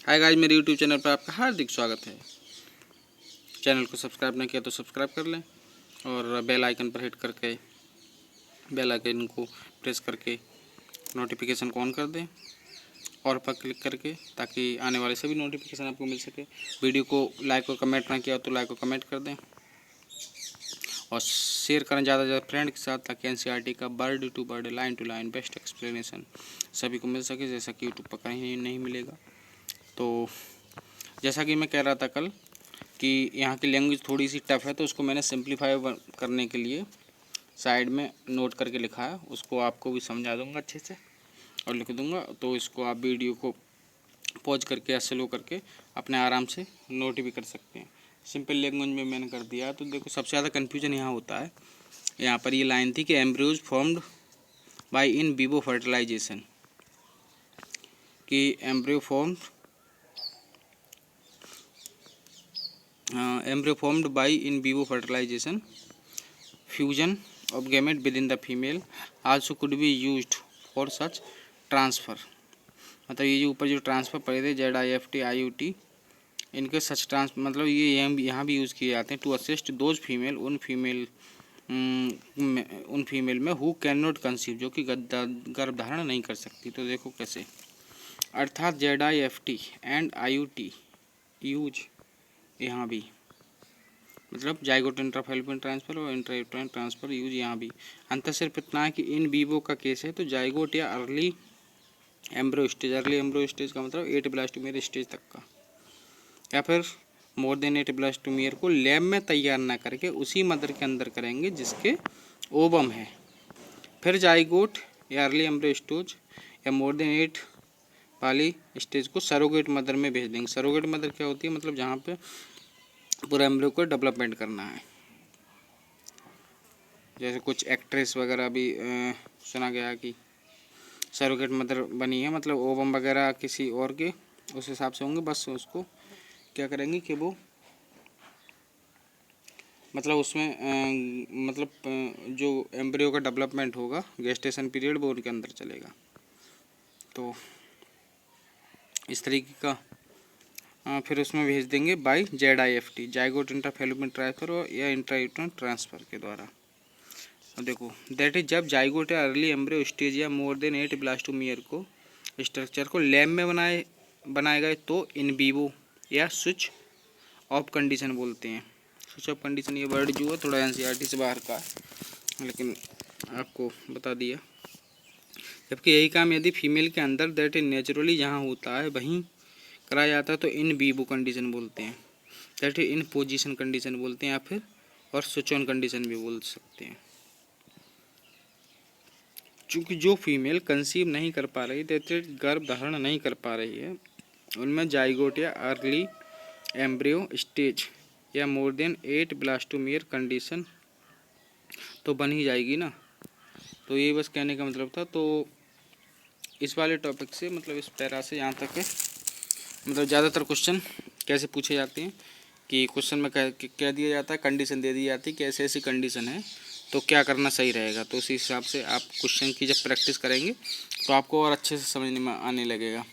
Hi guys, मेरे YouTube channel पर आपका हार्दिक स्वागत है। चैनल को सब्सक्राइब नहीं किया तो सब्सक्राइब कर लें और बेल आइकन पर हिट करके बेल आइकन को प्रेस करके नोटिफिकेशन को ऑन कर दें और पर क्लिक करके, ताकि आने वाले सभी नोटिफिकेशन आपको मिल सके। वीडियो को लाइक और कमेंट ना किया तो लाइक और कमेंट कर दें और शेयर करें ज़्यादा से ज़्यादा फ्रेंड के साथ, ताकि एनसीईआरटी का word to word, line to line best explanation सभी को मिल सके, जैसा कि यूट्यूब पर कहीं नहीं मिलेगा। तो जैसा कि मैं कह रहा था कल कि यहाँ की लैंग्वेज थोड़ी सी टफ़ है, तो उसको मैंने सिंप्लीफाई करने के लिए साइड में नोट करके लिखा है। उसको आपको भी समझा दूंगा अच्छे से और लिख दूंगा, तो इसको आप वीडियो को पॉज करके या स्लो करके अपने आराम से नोट भी कर सकते हैं। सिंपल लैंग्वेज में मैंने कर दिया। तो देखो, सबसे ज़्यादा कन्फ्यूजन यहाँ होता है। यहाँ पर ये लाइन थी कि embryos formed by in vivo fertilization, कि embryo formed by in vivo fertilization, fusion of gamete within the female also could be used for such transfer। मतलब ये जो ऊपर जो ट्रांसफ़र पड़े थे ZIFT IUT, इनके सच मतलब ये यहाँ भी यूज़ किए जाते हैं टू असिस्ट दोज फीमेल, उन फीमेल में हु कैन नॉट कंसीव, जो कि गर्भधारण नहीं कर सकती। तो देखो कैसे, अर्थात ZIFT एंड IUT यूज यहाँ भी, मतलब जाइगोट इंट्राफैलोपियन ट्रांसफ़र और इंट्रायूटेराइन ट्रांसफ़र यूज यहाँ भी। अंतर सिर्फ इतना है कि इन वीवो का केस है तो जाइगोट या अर्ली एम्ब्रियो स्टेज का मतलब 8 ब्लास्टोमियर स्टेज तक का, या फिर मोर देन 8 ब्लास्टोमियर को लैब में तैयार ना करके उसी मदर के अंदर करेंगे जिसके ओवम है। फिर जाइगोट या अर्ली एम्ब्रियो स्टेज या मोर देन 8 वाली स्टेज को सरोगेट मदर में भेज देंगे। सरोगेट मदर क्या होती है? मतलब जहाँ पे पूरा एम्ब्रियो को डेवलपमेंट करना है। जैसे कुछ एक्ट्रेस वगैरह भी सुना गया कि सरोगेट मदर बनी है, मतलब ओवम वगैरह किसी और के उस हिसाब से होंगे। बस उसको क्या करेंगे कि वो मतलब उसमें जो एम्ब्रियो का डेवलपमेंट होगा, गेस्टेशन पीरियड, वो उनके अंदर चलेगा। तो इस तरीके का फिर उसमें भेज देंगे बाय ZIFT, जाइगोट इंट्राफैलोपियन ट्रांसफ़र या इंट्रायूटेराइन ट्रांसफ़र के द्वारा। देखो, दैट इज जब जाइगोट या अर्ली एम्ब्रियो स्टेज या मोर देन 8 ब्लास्टोमियर को स्ट्रक्चर को लैब में बनाए गए तो इन विवो या स्विच ऑफ कंडीशन बोलते हैं। स्विच ऑफ कंडीशन ये वर्ड जो है थोड़ा एनसीईआरटी से बाहर का है, लेकिन आपको बता दिया। जबकि यही काम यदि फीमेल के अंदर दैट इज नेचुरली जहाँ होता है वहीं कराया जाता है तो इन विवो कंडीशन बोलते हैं, that is in position condition बोलते हैं, या फिर और स्विच ऑन कंडीशन भी बोल सकते हैं। चूँकि जो फीमेल कंसीव नहीं कर पा रही, दैट इज गर्भ धारण नहीं कर पा रही है, उनमें जाइगोट या अर्ली एम्ब्रियो स्टेज या मोर देन 8 ब्लास्टोमियर कंडीशन तो बन ही जाएगी ना। तो ये बस कहने का मतलब था। तो इस वाले टॉपिक से, मतलब इस पैरा से यहाँ तक है, मतलब ज़्यादातर क्वेश्चन कैसे पूछे जाते हैं कि क्वेश्चन में कह दिया जाता है, कंडीशन दे दी जाती है कि ऐसी ऐसी कंडीशन है तो क्या करना सही रहेगा। तो उसी हिसाब से आप क्वेश्चन की जब प्रैक्टिस करेंगे तो आपको और अच्छे से समझने में आने लगेगा।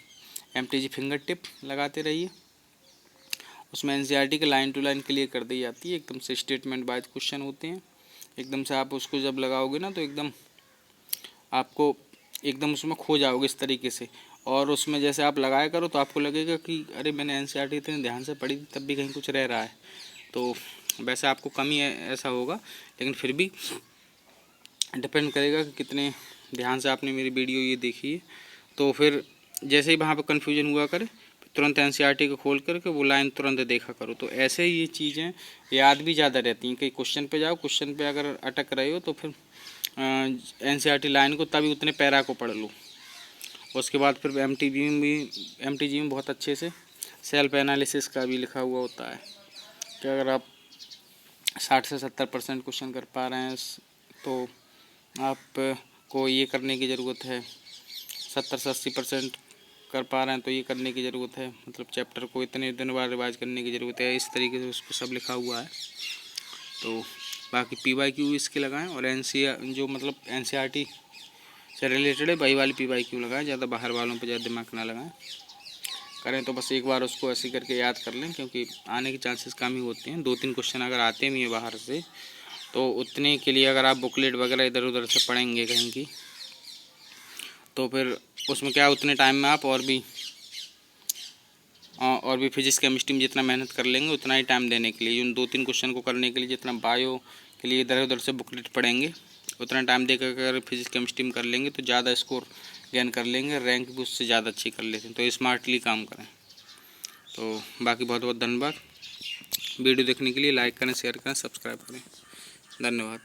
MTG फिंगर टिप लगाते रहिए, उसमें एनसीईआरटी के लाइन टू लाइन क्लियर कर दी जाती है, एकदम से स्टेटमेंट वाइज क्वेश्चन होते हैं। एकदम से आप उसको जब लगाओगे ना तो एकदम आपको एकदम उसमें खो जाओगे इस तरीके से। और उसमें जैसे आप लगाया करो तो आपको लगेगा कि अरे मैंने एनसीईआरटी इतने ध्यान से पढ़ी थी तब भी कहीं कुछ रह रहा है। तो वैसे आपको कम ही ऐसा होगा, लेकिन फिर भी डिपेंड करेगा कि कितने ध्यान से आपने मेरी वीडियो ये देखी है। तो फिर जैसे ही वहाँ पर कन्फ्यूजन हुआ करे तुरंत एनसीईआरटी को खोल करके वो लाइन तुरंत देखा करो। तो ऐसे ये चीज़ें याद भी ज़्यादा रहती हैं। कई क्वेश्चन पे जाओ, क्वेश्चन पे अगर अटक रहे हो तो फिर एनसीईआरटी लाइन को तभी उतने पैरा को पढ़ लो। उसके बाद फिर एमटीजी में बहुत अच्छे से सेल्फ एनालिसिस का भी लिखा हुआ होता है कि अगर आप 60 से 70% क्वेश्चन कर पा रहे हैं तो आपको ये करने की ज़रूरत है, 70 से 80% कर पा रहे हैं तो ये करने की ज़रूरत है, मतलब चैप्टर को इतने दिन बाद रिवाइज करने की ज़रूरत है। इस तरीके से उस पर सब लिखा हुआ है। तो बाकी PYQ इसके लगाएं और जो मतलब एनसीईआरटी से रिलेटेड है वही वाली PYQ लगाएं, ज़्यादा बाहर वालों पर ज़्यादा दिमाग ना लगाएं। करें तो बस एक बार उसको ऐसे करके याद कर लें, क्योंकि आने के चांसेस कम ही होते हैं। 2-3 क्वेश्चन अगर आते भी हैं बाहर से तो उतने के लिए अगर आप बुकलेट वगैरह इधर उधर से पढ़ेंगे कहीं की, तो फिर उसमें क्या उतने टाइम में आप और भी फिजिक्स केमिस्ट्री में जितना मेहनत कर लेंगे उतना ही टाइम देने के लिए, उन 2-3 क्वेश्चन को करने के लिए जितना बायो के लिए इधर उधर से बुकलेट पढ़ेंगे उतना टाइम देकर अगर फिजिक्स केमिस्ट्री में कर लेंगे तो ज़्यादा स्कोर गेन कर लेंगे, रैंक भी उससे ज़्यादा अच्छी कर लेते हैं। तो स्मार्टली काम करें। तो बाकी बहुत बहुत धन्यवाद। वीडियो देखने के लिए लाइक करें, शेयर करें, सब्सक्राइब करें। धन्यवाद।